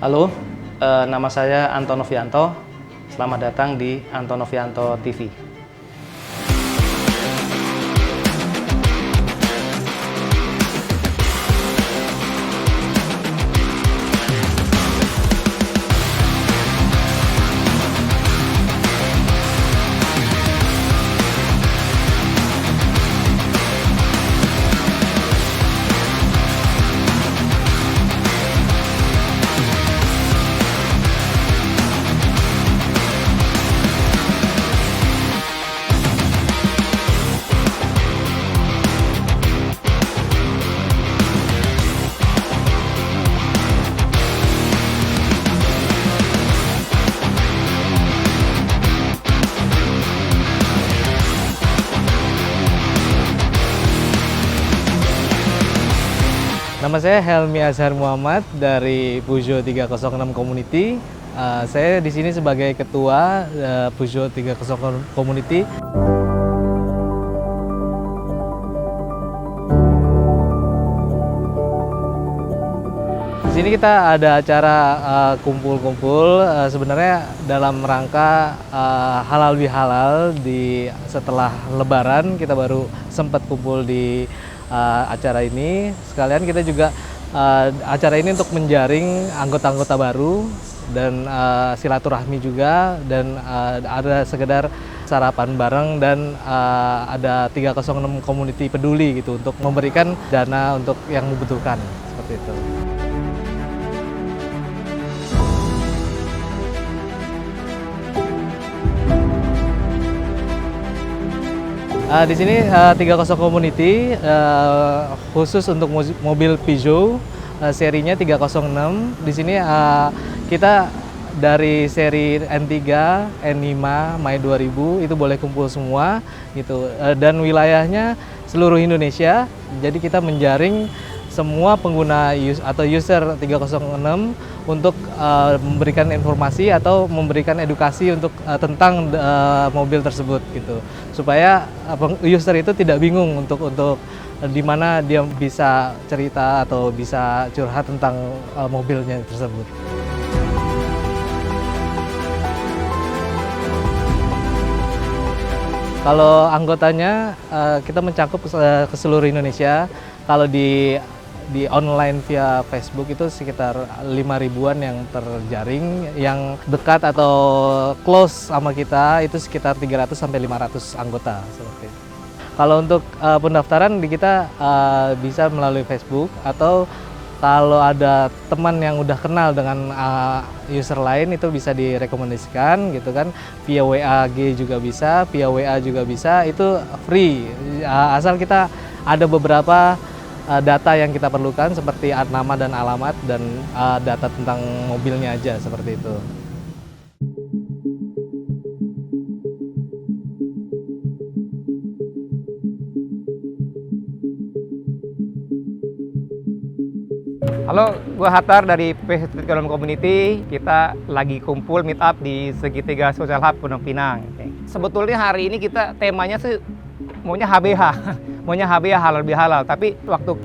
Halo, nama saya Anton Novianto. Selamat datang di Anton Novianto TV. Nama saya Helmi Azhar Muhammad dari Peugeot 306 Community. Saya di sini sebagai ketua Peugeot 306 Community. Di sini kita ada acara kumpul-kumpul sebenarnya dalam rangka halal bihalal setelah Lebaran kita baru sempat kumpul di acara ini. Sekalian kita juga acara ini untuk menjaring anggota-anggota baru dan silaturahmi juga, dan ada sekedar sarapan bareng, dan ada 306 Community peduli gitu untuk memberikan dana untuk yang membutuhkan seperti itu. Di sini 306 Community khusus untuk mobil Peugeot serinya 306. Di sini kita dari seri N3, N5, Mei 2000 itu boleh kumpul semua gitu, dan wilayahnya seluruh Indonesia. Jadi kita menjaring semua pengguna atau user 306 untuk memberikan informasi atau memberikan edukasi untuk tentang mobil tersebut gitu, supaya user itu tidak bingung untuk di mana dia bisa cerita atau bisa curhat tentang mobilnya tersebut. Kalau anggotanya kita mencakup ke seluruh Indonesia. Kalau di online via Facebook itu sekitar 5.000-an yang terjaring, yang dekat atau close sama kita itu sekitar 300 sampai 500 anggota seperti itu. Kalau untuk pendaftaran di kita bisa melalui Facebook, atau kalau ada teman yang udah kenal dengan user lain itu bisa direkomendasikan gitu kan, via WA-G juga bisa, via WA juga bisa, itu free. Asal kita ada beberapa data yang kita perlukan seperti nama dan alamat dan data tentang mobilnya aja seperti itu. Halo, gue Hatar dari Peugeot Community. Kita lagi kumpul meet up di Segitiga Social Hub Pondok Pinang. Sebetulnya hari ini kita temanya sih maunya HBH, maunya HBH halal bihalal. Tapi waktu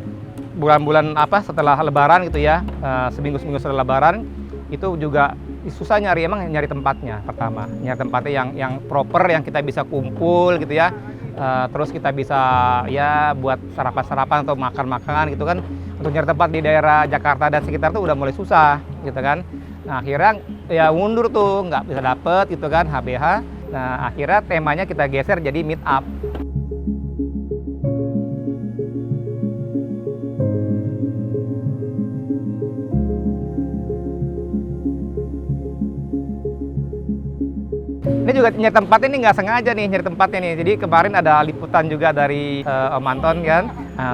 bulan-bulan setelah Lebaran gitu ya, seminggu setelah Lebaran itu juga susah nyari tempatnya. Pertama, nyari tempatnya yang proper, yang kita bisa kumpul gitu ya. Terus kita bisa ya buat sarapan-sarapan atau makan-makan gitu kan. Untuk nyari tempat di daerah Jakarta dan sekitar tuh udah mulai susah gitu kan. Nah akhirnya ya mundur tuh, nggak bisa dapet gitu kan HBH. Nah akhirnya temanya kita geser jadi meet up. Ini juga nyari tempat ini nggak sengaja nih nyari tempatnya nih. Jadi kemarin ada liputan juga dari Om Anton kan,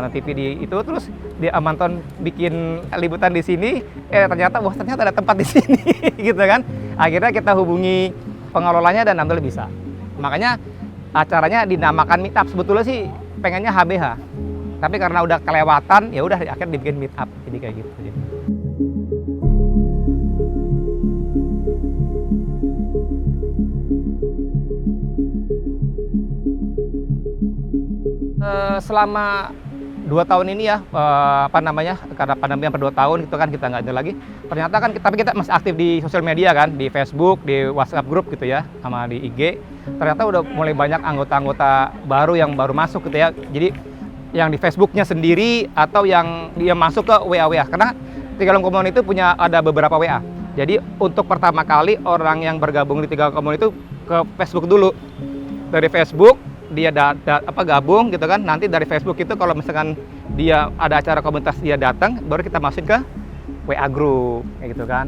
TV di itu, terus di Om Anton bikin liputan di sini, ternyata ada tempat di sini gitu kan. Akhirnya kita hubungi pengelolanya dan alhamdulillah bisa. Makanya acaranya dinamakan meet up. Sebetulnya sih pengennya HBH, tapi karena udah kelewatan ya udah akhirnya dibikin meet up. Jadi kayak gitu. Selama tahun ini ya, karena pandemi hampir 2 tahun gitu kan kita nggak ada lagi. Ternyata kan tapi kita masih aktif di sosial media kan, di Facebook, di WhatsApp grup gitu ya, sama di IG. Ternyata udah mulai banyak anggota-anggota baru yang baru masuk gitu ya. Jadi yang di Facebooknya sendiri atau yang dia masuk ke WA. Karena Tiga Kolom Community itu ada beberapa WA. Jadi untuk pertama kali orang yang bergabung di Tiga Kolom Community itu ke Facebook dulu. Dari Facebook dia gabung gitu kan. Nanti dari Facebook itu kalau misalkan dia ada acara komunitas dia datang, baru kita masukin ke WA group kayak gitu kan.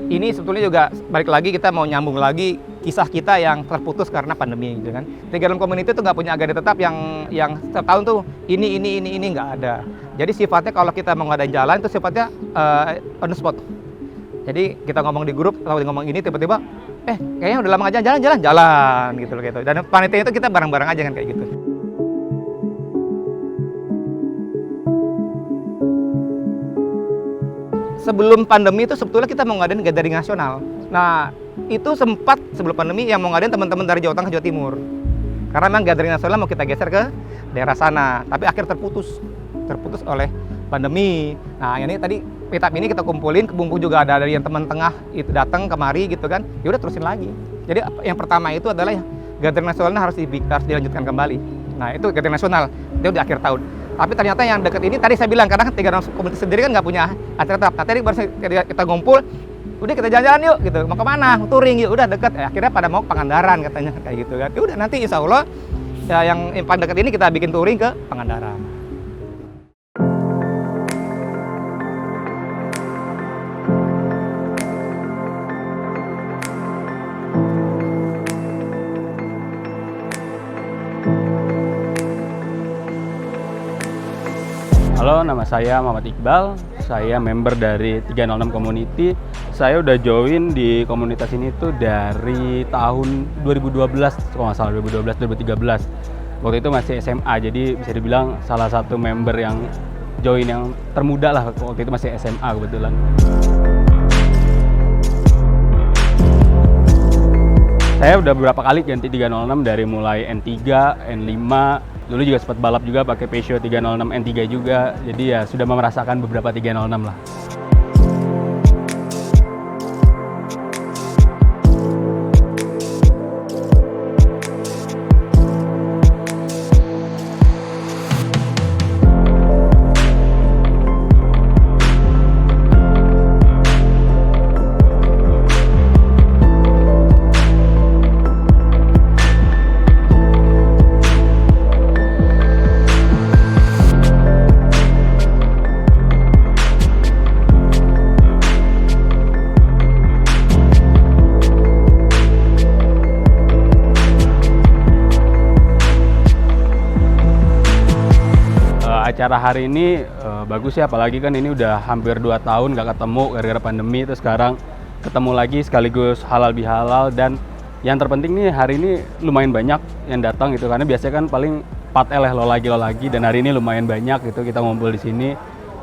Ini sebetulnya juga balik lagi kita mau nyambung lagi kisah kita yang terputus karena pandemi gitu kan. Tiga Kolom Community itu nggak punya agenda tetap yang setiap tahun tuh ini nggak ada. Jadi sifatnya kalau kita mau ngadain jalan itu sifatnya on the spot. Jadi kita ngomong di grup, kalau ngomong ini tiba-tiba, kayaknya udah lama aja jalan gitu loh gitu. Dan panitia itu kita bareng-bareng aja kan kayak gitu. Sebelum pandemi itu sebetulnya kita mau ngadain gathering nasional. Nah, itu sempat sebelum pandemi yang mau ngadain teman-teman dari Jawa Tengah, Jawa Timur. Karena memang gathering nasional mau kita geser ke daerah sana, tapi akhirnya terputus oleh pandemi. Nah, ini tadi meetup ini kita kumpulin, mumpung juga ada dari yang teman tengah itu datang kemari gitu kan. Ya udah terusin lagi. Jadi yang pertama itu adalah gathering nasionalnya harus dilanjutkan kembali. Nah, itu gathering nasional, itu di akhir tahun. Tapi ternyata yang dekat ini tadi saya bilang karena Tiga Kolom Community sendiri kan nggak punya acara tetap. Nah, tadi baru kita ngumpul, udah kita jalan-jalan yuk gitu. Mau kemana? Mau touring yuk. Udah deket. Akhirnya pada mau Pangandaran katanya kayak gitu kan. Ya udah nanti insya Allah ya yang paling dekat ini kita bikin touring ke Pangandaran. Halo, nama saya Muhammad Iqbal. Saya member dari 306 Community. Saya udah join di komunitas ini tuh dari tahun 2012, kalau nggak salah 2012-2013. Waktu itu masih SMA, jadi bisa dibilang salah satu member yang join yang termuda lah. Waktu itu masih SMA kebetulan. Saya udah beberapa kali ganti 306 dari mulai N3, N5, dulu juga sempat balap juga pakai Peugeot 306 N3 juga. Jadi ya sudah merasakan beberapa 306 lah. Acara hari ini bagus ya, apalagi kan ini udah hampir 2 tahun nggak ketemu gara-gara pandemi, terus sekarang ketemu lagi sekaligus halal bihalal. Dan yang terpenting nih hari ini lumayan banyak yang datang gitu, karena biasanya kan paling 4L lo lagi, dan hari ini lumayan banyak gitu kita ngumpul di sini.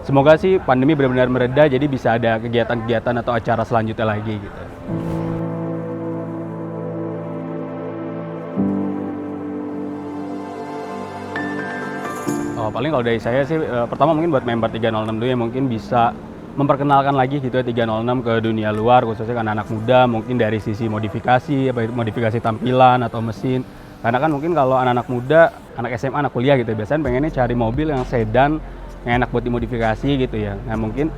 Semoga sih pandemi benar-benar mereda, jadi bisa ada kegiatan-kegiatan atau acara selanjutnya lagi gitu. Paling kalau dari saya sih, pertama mungkin buat member 306 dulu yang mungkin bisa memperkenalkan lagi gitu ya 306 ke dunia luar, khususnya kan anak muda, mungkin dari sisi modifikasi, modifikasi tampilan atau mesin. Karena kan mungkin kalau anak-anak muda, anak SMA, anak kuliah gitu, biasanya pengennya cari mobil yang sedan, yang enak buat dimodifikasi gitu ya. Nah mungkin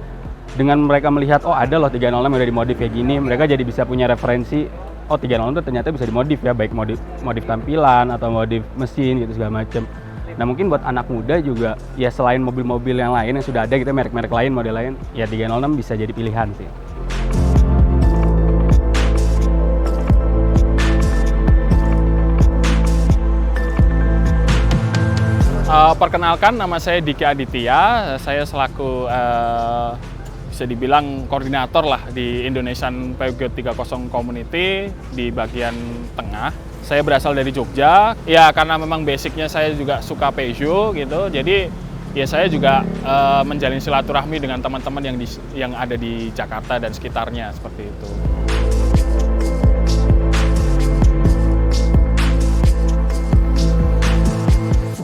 dengan mereka melihat, oh ada loh 306 yang udah dimodif kayak gini, mereka jadi bisa punya referensi, oh 306 itu ternyata bisa dimodif ya, baik modif tampilan atau modif mesin gitu segala macam. Nah mungkin buat anak muda juga ya selain mobil-mobil yang lain yang sudah ada gitu, merek-merek lain, model lain, ya 306 bisa jadi pilihan sih. Perkenalkan, nama saya Diki Aditya, saya selaku bisa dibilang koordinator lah di Indonesian Peugeot 30 Community di bagian tengah. Saya berasal dari Jogja, ya karena memang basicnya saya juga suka Peugeot gitu, jadi ya saya juga menjalin silaturahmi dengan teman-teman yang ada di Jakarta dan sekitarnya seperti itu.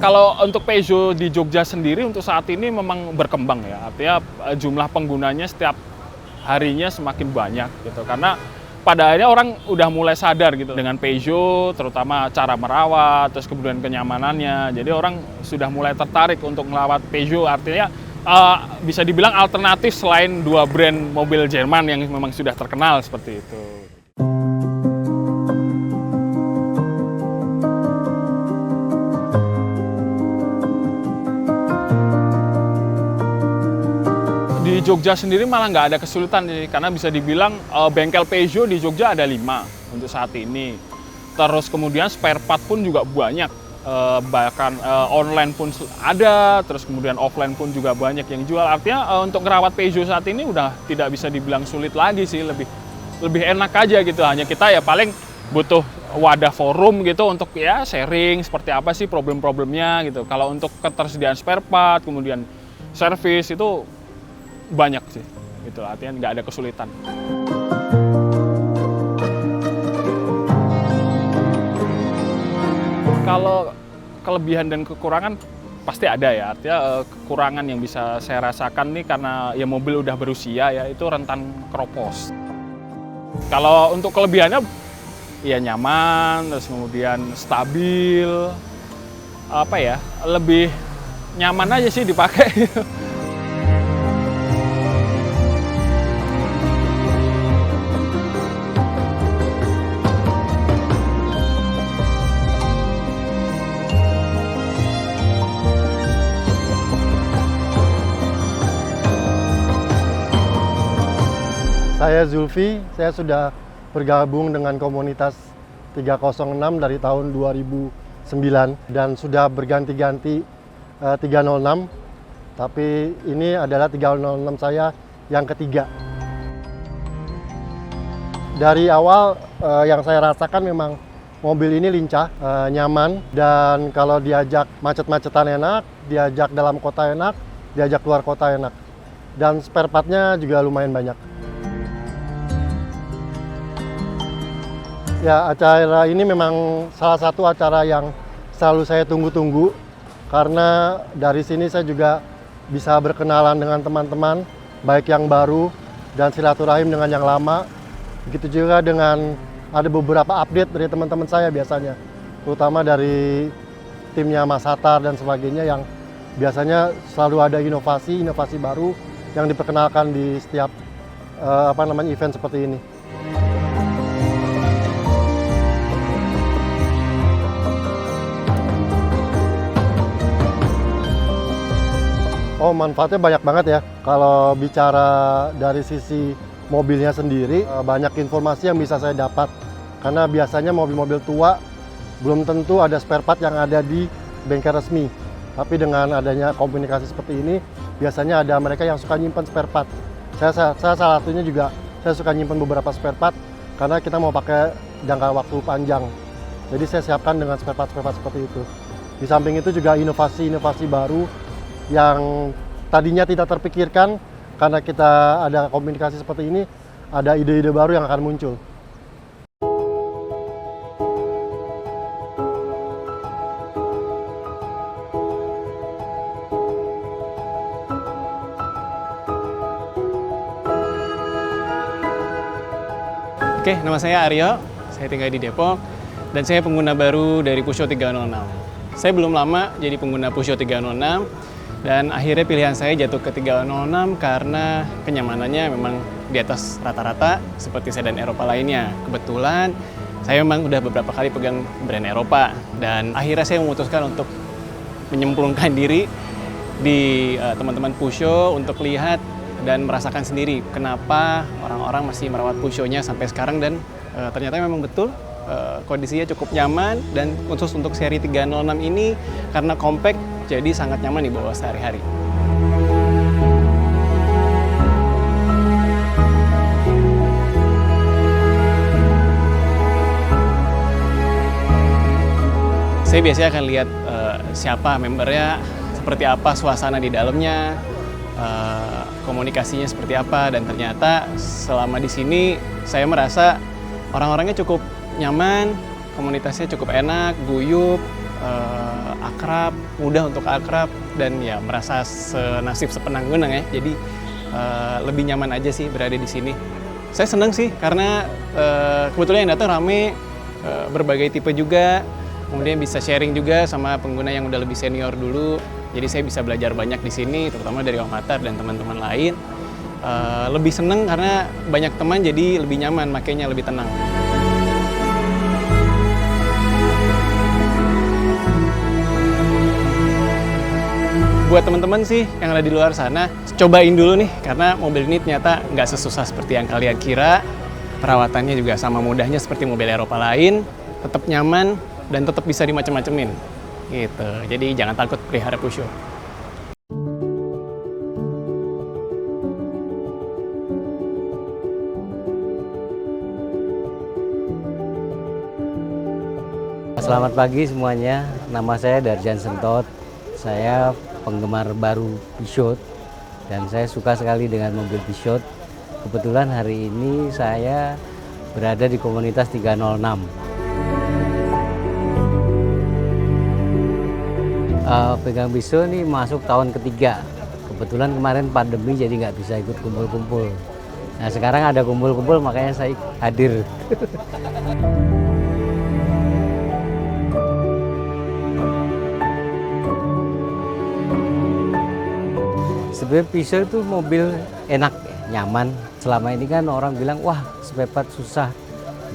Kalau untuk Peugeot di Jogja sendiri untuk saat ini memang berkembang ya. Artinya jumlah penggunanya setiap harinya semakin banyak gitu. Karena pada akhirnya orang udah mulai sadar gitu dengan Peugeot, terutama cara merawat, terus kemudian kenyamanannya. Jadi orang sudah mulai tertarik untuk melawat Peugeot. Artinya bisa dibilang alternatif selain dua brand mobil Jerman yang memang sudah terkenal seperti itu. Di Jogja sendiri malah nggak ada kesulitan nih, karena bisa dibilang bengkel Peugeot di Jogja ada 5 untuk saat ini. Terus kemudian spare part pun juga banyak, bahkan online pun ada, terus kemudian offline pun juga banyak yang jual. Artinya untuk ngerawat Peugeot saat ini udah tidak bisa dibilang sulit lagi sih, lebih enak aja gitu. Hanya kita ya paling butuh wadah forum gitu untuk ya sharing seperti apa sih problem-problemnya gitu. Kalau untuk ketersediaan spare part, kemudian servis itu banyak sih, gitu. Artinya nggak ada kesulitan. Kalau kelebihan dan kekurangan pasti ada ya. Artinya kekurangan yang bisa saya rasakan nih karena ya mobil udah berusia ya, itu rentan keropos. Kalau untuk kelebihannya ya nyaman, terus kemudian stabil, apa ya, lebih nyaman aja sih dipakai. Saya Zulfi, saya sudah bergabung dengan komunitas 306 dari tahun 2009 dan sudah berganti-ganti 306, tapi ini adalah 306 saya yang ketiga. Dari awal yang saya rasakan memang mobil ini lincah, nyaman, dan kalau diajak macet-macetan enak, diajak dalam kota enak, diajak keluar kota enak. Dan spare part-nya juga lumayan banyak. Ya, acara ini memang salah satu acara yang selalu saya tunggu-tunggu, karena dari sini saya juga bisa berkenalan dengan teman-teman, baik yang baru dan silaturahim dengan yang lama. Begitu juga dengan ada beberapa update dari teman-teman saya biasanya, terutama dari timnya Mas Hatar dan sebagainya, yang biasanya selalu ada inovasi baru yang diperkenalkan di setiap event seperti ini. Oh, manfaatnya banyak banget ya. Kalau bicara dari sisi mobilnya sendiri, banyak informasi yang bisa saya dapat. Karena biasanya mobil-mobil tua belum tentu ada spare part yang ada di bengkel resmi. Tapi dengan adanya komunikasi seperti ini, biasanya ada mereka yang suka nyimpan spare part. Saya salah satunya juga, saya suka nyimpan beberapa spare part karena kita mau pakai jangka waktu panjang. Jadi saya siapkan dengan spare part seperti itu. Di samping itu juga inovasi-inovasi baru yang tadinya tidak terpikirkan, karena kita ada komunikasi seperti ini, ada ide-ide baru yang akan muncul. Oke, nama saya Aryo, saya tinggal di Depok, dan saya pengguna baru dari Peugeot 306. Saya belum lama jadi pengguna Peugeot 306, dan akhirnya pilihan saya jatuh ke 306 karena kenyamanannya memang di atas rata-rata seperti sedan Eropa lainnya. Kebetulan saya memang udah beberapa kali pegang brand Eropa, dan akhirnya saya memutuskan untuk menyemplungkan diri di teman-teman Peugeot untuk lihat dan merasakan sendiri kenapa orang-orang masih merawat Peugeot-nya sampai sekarang, dan ternyata memang betul kondisinya cukup nyaman, dan khusus untuk seri 306 ini karena compact jadi sangat nyaman dibawa sehari-hari. Saya biasanya akan lihat siapa membernya, seperti apa suasana di dalamnya, komunikasinya seperti apa, dan ternyata selama di sini saya merasa orang-orangnya cukup nyaman, komunitasnya cukup enak, guyup, akrab, mudah untuk akrab, dan ya merasa senasib sepenanggungan ya. Jadi lebih nyaman aja sih berada di sini. Saya senang sih karena kebetulan yang datang rame, berbagai tipe juga, kemudian bisa sharing juga sama pengguna yang udah lebih senior dulu. Jadi saya bisa belajar banyak di sini, terutama dari Om Hatar dan teman-teman lain. Lebih seneng karena banyak teman, jadi lebih nyaman, makanya lebih tenang. Buat teman-teman sih yang ada di luar sana, cobain dulu nih, karena mobil ini ternyata nggak sesusah seperti yang kalian kira. Perawatannya juga sama mudahnya seperti mobil Eropa lain, tetap nyaman dan tetap bisa dimacem-macemin. Gitu. Jadi jangan takut pelihara Peugeot. Selamat pagi semuanya, nama saya Darjan Sentot. Saya penggemar baru Peugeot dan saya suka sekali dengan mobil Peugeot. Kebetulan hari ini saya berada di komunitas 306. Pegang Peugeot ini masuk tahun ketiga. Kebetulan kemarin pandemi jadi nggak bisa ikut kumpul-kumpul. Nah sekarang ada kumpul-kumpul makanya saya hadir. Sebenarnya Peugeot itu mobil enak, nyaman. Selama ini kan orang bilang, wah spare part susah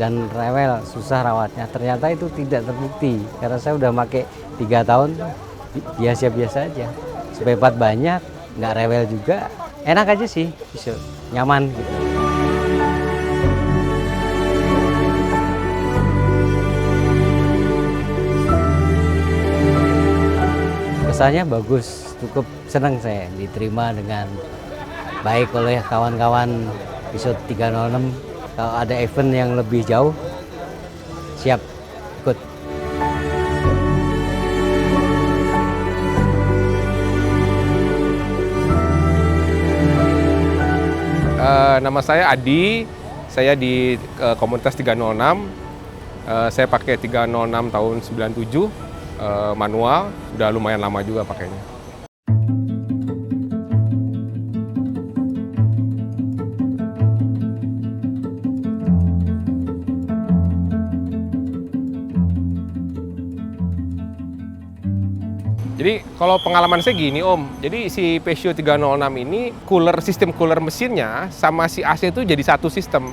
dan rewel, susah rawatnya. Ternyata itu tidak terbukti, karena saya udah pakai 3 tahun, biasa-biasa aja. Spare part banyak, nggak rewel juga, enak aja sih, Peugeot, nyaman gitu. Kesannya bagus, cukup senang saya diterima dengan baik oleh kawan-kawan Peugeot 306. Kalau ada event yang lebih jauh, siap ikut. Nama saya Adi, saya di komunitas 306. Saya pakai 306 tahun 97. Manual, udah lumayan lama juga pakainya. Jadi kalau pengalaman saya gini Om, jadi si Peugeot 306 ini sistem cooler mesinnya sama si AC itu jadi satu sistem.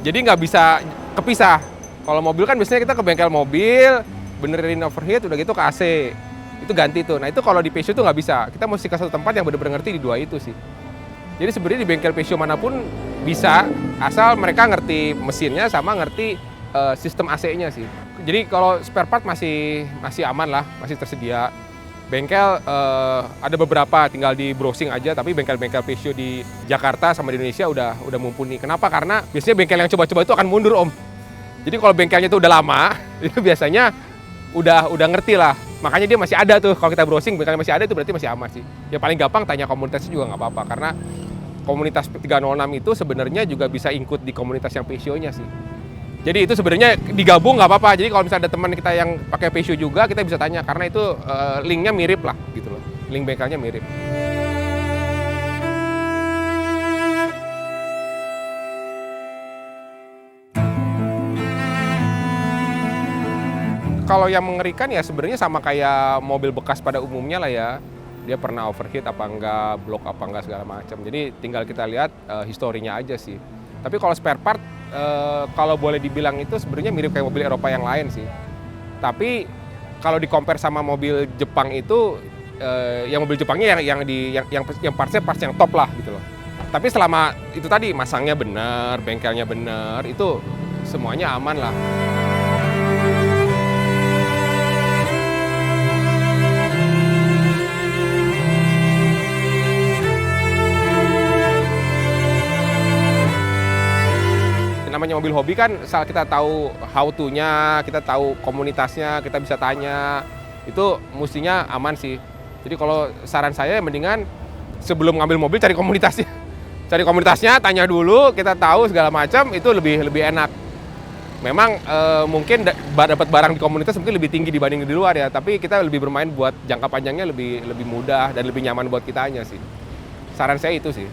Jadi nggak bisa kepisah. Kalau mobil kan biasanya kita ke bengkel mobil, benerin overheat, udah gitu ke AC, itu ganti tuh. Nah itu kalau di Peugeot tuh nggak bisa, kita mesti ke satu tempat yang bener-bener ngerti di dua itu sih. Jadi sebenarnya di bengkel Peugeot manapun bisa, asal mereka ngerti mesinnya sama ngerti sistem AC-nya sih. Jadi kalau spare part masih aman lah, masih tersedia. Bengkel ada beberapa, tinggal di browsing aja, tapi bengkel-bengkel Peugeot di Jakarta sama di Indonesia udah mumpuni. Kenapa? Karena biasanya bengkel yang coba-coba itu akan mundur Om. Jadi kalau bengkelnya itu udah lama, itu biasanya udah ngerti lah, makanya dia masih ada tuh. Kalau kita browsing bengkelnya masih ada, itu berarti masih aman sih. Ya paling gampang tanya komunitasnya juga nggak apa-apa, karena komunitas 306 itu sebenarnya juga bisa ikut di komunitas yang Peugeot-nya sih. Jadi itu sebenarnya digabung nggak apa-apa. Jadi kalau misalnya ada teman kita yang pakai Peugeot juga, kita bisa tanya, karena itu linknya mirip lah gitu loh, link bengkelnya mirip. Kalau yang mengerikan ya sebenarnya sama kayak mobil bekas pada umumnya lah ya. Dia pernah overheat apa enggak, blok apa enggak, segala macam. Jadi tinggal kita lihat historinya aja sih. Tapi kalau spare part, kalau boleh dibilang itu sebenarnya mirip kayak mobil Eropa yang lain sih. Tapi kalau di-compare sama mobil Jepang itu, yang mobil Jepangnya yang parts yang top lah gitu loh. Tapi selama itu tadi masangnya benar, bengkelnya benar, itu semuanya aman lah. Namanya mobil hobi kan, saat kita tahu how to-nya, kita tahu komunitasnya, kita bisa tanya, itu mestinya aman sih. Jadi kalau saran saya mendingan sebelum ngambil mobil cari komunitasnya. Cari komunitasnya, tanya dulu, kita tahu segala macam, itu lebih enak. Memang mungkin dapat barang di komunitas mungkin lebih tinggi dibanding di luar ya, tapi kita lebih bermain buat jangka panjangnya lebih mudah dan lebih nyaman buat kitanya sih. Saran saya itu sih.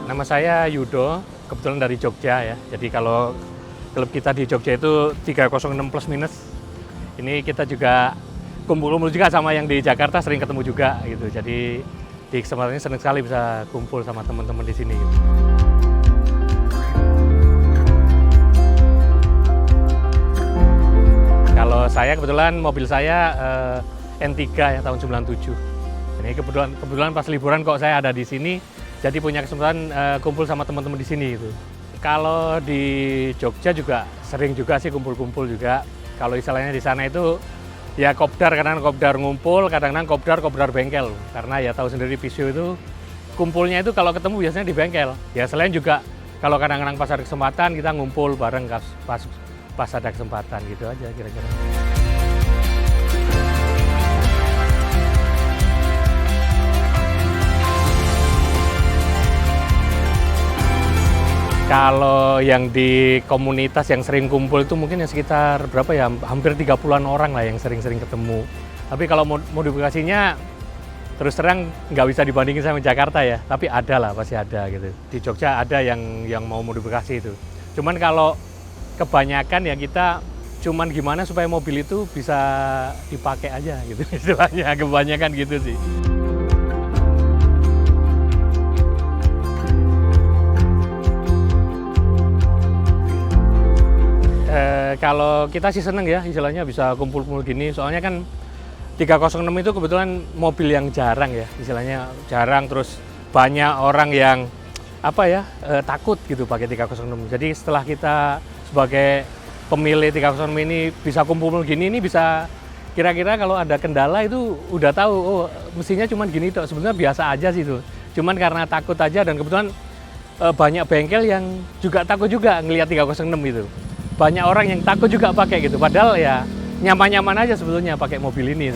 Nama saya Yudo, kebetulan dari Jogja ya. Jadi kalau klub kita di Jogja itu 306 plus minus. Ini kita juga kumpul-kumpul juga sama yang di Jakarta, sering ketemu juga gitu. Jadi di kesempatan ini senang sekali bisa kumpul sama teman-teman di sini gitu. Kalau saya kebetulan mobil saya N3 ya tahun 97. Ini kebetulan pas liburan kok saya ada di sini, jadi punya kesempatan kumpul sama teman-teman di sini gitu. Kalau di Jogja juga sering juga sih kumpul-kumpul juga. Kalau istilahnya di sana itu ya kopdar, kadang-kadang kopdar ngumpul, kadang-kadang kopdar bengkel. Karena ya tahu sendiri Pisio itu kumpulnya itu kalau ketemu biasanya di bengkel. Ya selain juga kalau kadang-kadang pas ada kesempatan kita ngumpul bareng pas ada kesempatan gitu aja kira-kira. Kalau yang di komunitas yang sering kumpul itu mungkin ya sekitar berapa ya, hampir 30-an orang lah yang sering-sering ketemu. Tapi kalau modifikasinya terus terang nggak bisa dibandingin sama Jakarta ya, tapi ada lah, pasti ada gitu. Di Jogja ada yang mau modifikasi itu. Cuman kalau kebanyakan ya kita cuman gimana supaya mobil itu bisa dipakai aja gitu istilahnya, kebanyakan gitu sih. Kalau kita sih seneng ya istilahnya bisa kumpul-kumpul gini, soalnya kan 306 itu kebetulan mobil yang jarang ya, istilahnya jarang, terus banyak orang yang takut gitu pakai 306. Jadi setelah kita sebagai pemilik 306 ini bisa kumpul gini, ini bisa kira-kira kalau ada kendala itu udah tahu, oh mestinya cuman gini toh, sebenarnya biasa aja sih itu. Cuman karena takut aja, dan kebetulan banyak bengkel yang juga takut juga ngelihat 306 itu. Banyak orang yang takut juga pakai gitu, padahal ya nyaman-nyaman aja sebetulnya pakai mobil ini.